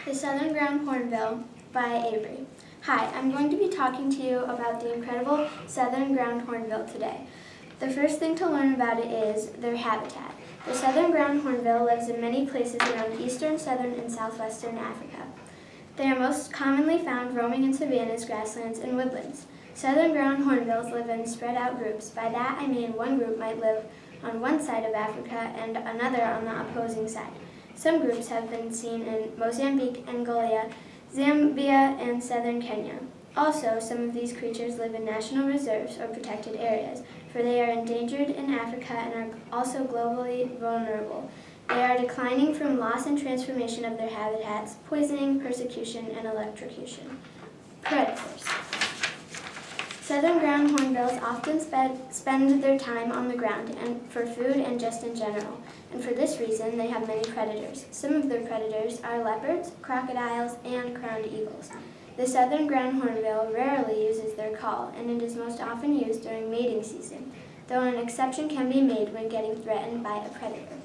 The Southern Ground Hornbill by Avery. Hi, I'm going to be talking to you about the incredible Southern Ground Hornbill today. The first thing to learn about it is their habitat. The Southern Ground Hornbill lives in many places around eastern, southern, and southwestern Africa. They are most commonly found roaming in savannas, grasslands, and woodlands. Southern Ground Hornbills live in spread out groups. By that I mean one group might live on one side of Africa and another on the opposing side. Some groups have been seen in Mozambique, Angola, Zambia, and southern Kenya. Also, some of these creatures live in national reserves or protected areas, for they are endangered in Africa and are also globally vulnerable. They are declining from loss and transformation of their habitats, poisoning, persecution, and electrocution. Predators. Southern ground hornbills often spend their time on the ground and for food and just in general, and for this reason they have many predators. Some of their predators are leopards, crocodiles, and crowned eagles. The southern ground hornbill rarely uses their call, and it is most often used during mating season, though an exception can be made when getting threatened by a predator.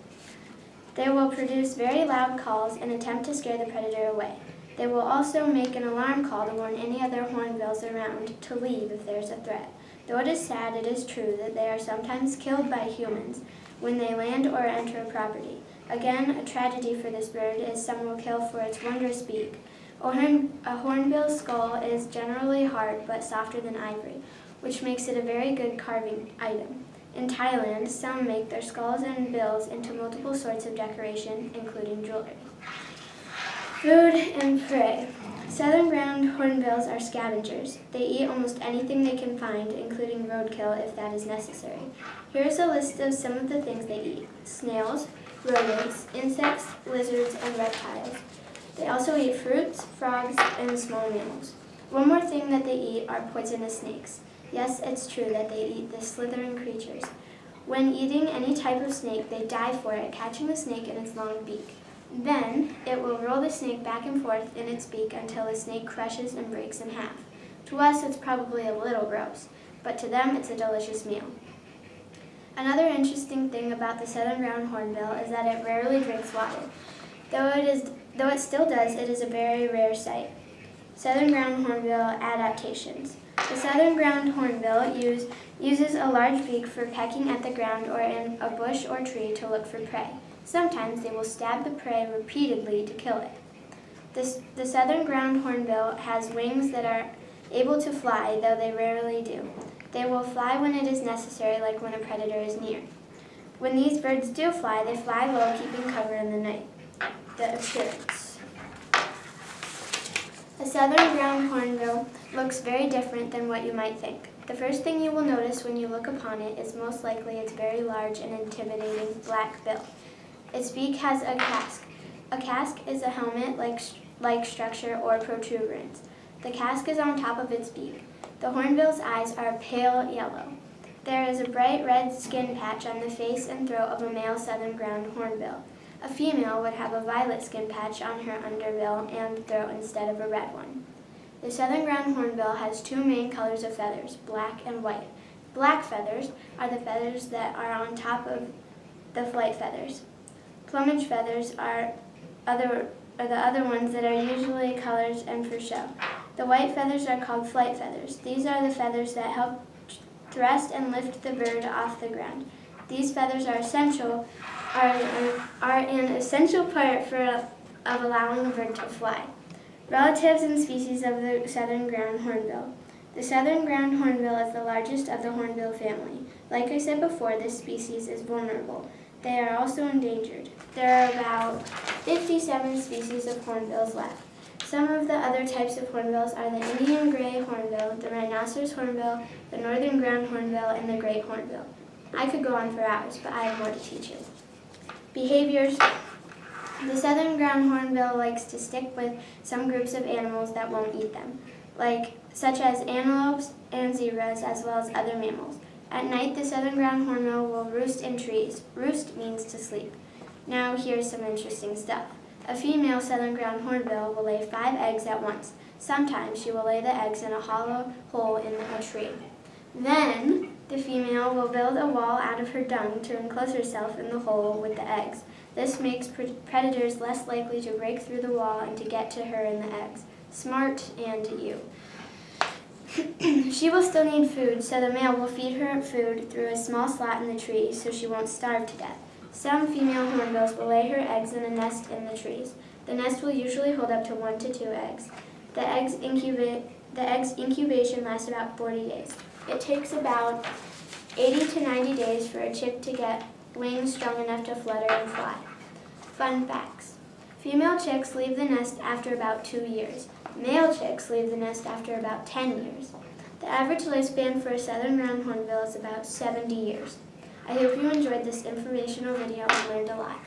They will produce very loud calls and attempt to scare the predator away. They will also make an alarm call to warn any other hornbills around to leave if there is a threat. Though it is sad, it is true that they are sometimes killed by humans when they land or enter a property. Again, a tragedy for this bird is some will kill for its wondrous beak. A hornbill's skull is generally hard but softer than ivory, which makes it a very good carving item. In Thailand, some make their skulls and bills into multiple sorts of decoration, including jewelry. Food and prey. Southern ground hornbills are scavengers. They eat almost anything they can find, including roadkill if that is necessary. Here is a list of some of the things they eat: snails, rodents, insects, lizards, and reptiles. They also eat fruits, frogs, and small mammals. One more thing that they eat are poisonous snakes. Yes, it's true that they eat the slithering creatures. When eating any type of snake, they dive for it, catching the snake in its long beak. Then, it will roll the snake back and forth in its beak until the snake crushes and breaks in half. To us, it's probably a little gross, but to them, it's a delicious meal. Another interesting thing about the southern ground hornbill is that it rarely drinks water. Though it still does, it is a very rare sight. Southern ground hornbill adaptations. The southern ground hornbill uses a large beak for pecking at the ground or in a bush or tree to look for prey. Sometimes they will stab the prey repeatedly to kill it. The southern ground hornbill has wings that are able to fly, though they rarely do. They will fly when it is necessary, like when a predator is near. When these birds do fly, they fly low, keeping cover in the night. The appearance. A southern ground hornbill looks very different than what you might think. The first thing you will notice when you look upon it is most likely its very large and intimidating black bill. Its beak has a casque. A casque is a helmet-like structure or protuberance. The casque is on top of its beak. The hornbill's eyes are pale yellow. There is a bright red skin patch on the face and throat of a male southern ground hornbill. A female would have a violet skin patch on her underbill and throat instead of a red one. The southern ground hornbill has two main colors of feathers, black and white. Black feathers are the feathers that are on top of the flight feathers. Plumage feathers are the other ones that are usually colored and for show. The white feathers are called flight feathers. These are the feathers that help thrust and lift the bird off the ground. These feathers are an essential part of allowing a bird to fly. Relatives and species of the southern ground hornbill. The southern ground hornbill is the largest of the hornbill family. Like I said before, this species is vulnerable. They are also endangered. There are about 57 species of hornbills left. Some of the other types of hornbills are the Indian gray hornbill, the rhinoceros hornbill, the northern ground hornbill, and the great hornbill. I could go on for hours, but I have more to teach you. Behaviors. The southern ground hornbill likes to stick with some groups of animals that won't eat them, such as antelopes and zebras, as well as other mammals. At night, the southern ground hornbill will roost in trees. Roost means to sleep. Now, here's some interesting stuff. A female southern ground hornbill will lay 5 eggs at once. Sometimes she will lay the eggs in a hollow hole in a tree. Then, the female will build a wall out of her dung to enclose herself in the hole with the eggs. This makes predators less likely to break through the wall and to get to her and the eggs. Smart and you. She will still need food, so the male will feed her food through a small slot in the tree so she won't starve to death. Some female hornbills will lay her eggs in a nest in the trees. The nest will usually hold up to 1 to 2 eggs. The eggs incubation lasts about 40 days. It takes about 80 to 90 days for a chick to get wings strong enough to flutter and fly. Fun facts. Female chicks leave the nest after about 2 years. Male chicks leave the nest after about 10 years. The average lifespan for a southern ground hornbill is about 70 years. I hope you enjoyed this informational video and learned a lot.